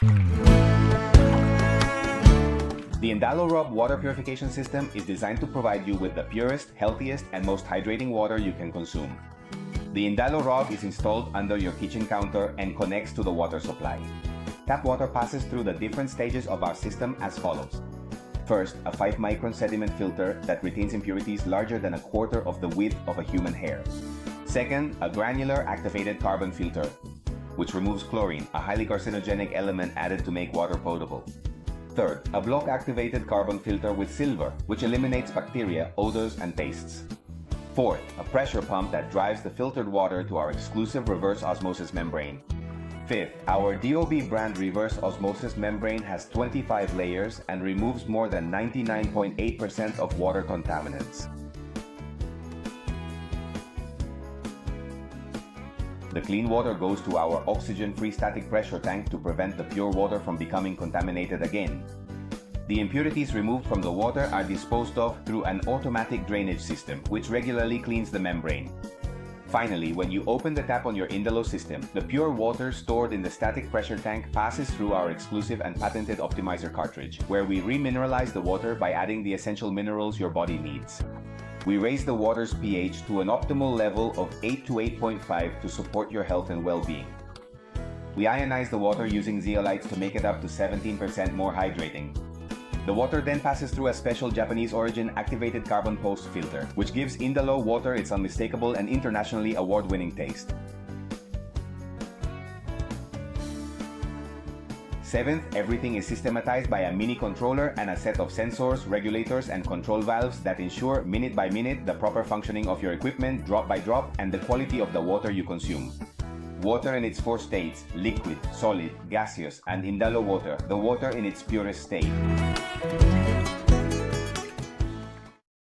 The Indalo Rub water purification system is designed to provide you with the purest, healthiest, and most hydrating water you can consume. The Indalo Rub is installed under your kitchen counter and connects to the water supply. Tap water passes through the different stages of our system as follows. First, a 5-micron sediment filter that retains impurities larger than a quarter of the width of a human hair. Second, a granular activated carbon filter, which removes chlorine, a highly carcinogenic element added to make water potable. Third, a block-activated carbon filter with silver, which eliminates bacteria, odors, and tastes. Fourth, a pressure pump that drives the filtered water to our exclusive reverse osmosis membrane. Fifth, our DOB brand reverse osmosis membrane has 25 layers and removes more than 99.8% of water contaminants. The clean water goes to our oxygen-free static pressure tank to prevent the pure water from becoming contaminated again. The impurities removed from the water are disposed of through an automatic drainage system, which regularly cleans the membrane. Finally, when you open the tap on your Indalo system, the pure water stored in the static pressure tank passes through our exclusive and patented optimizer cartridge, where we remineralize the water by adding the essential minerals your body needs. We raise the water's pH to an optimal level of 8 to 8.5 to support your health and well-being. We ionize the water using zeolites to make it up to 17% more hydrating. The water then passes through a special Japanese origin activated carbon post filter, which gives Indalo water its unmistakable and internationally award-winning taste. Seventh, everything is systematized by a mini controller and a set of sensors, regulators, and control valves that ensure minute by minute the proper functioning of your equipment drop by drop and the quality of the water you consume. Water in its 4 states: liquid, solid, gaseous, and Indalo water, the water in its purest state.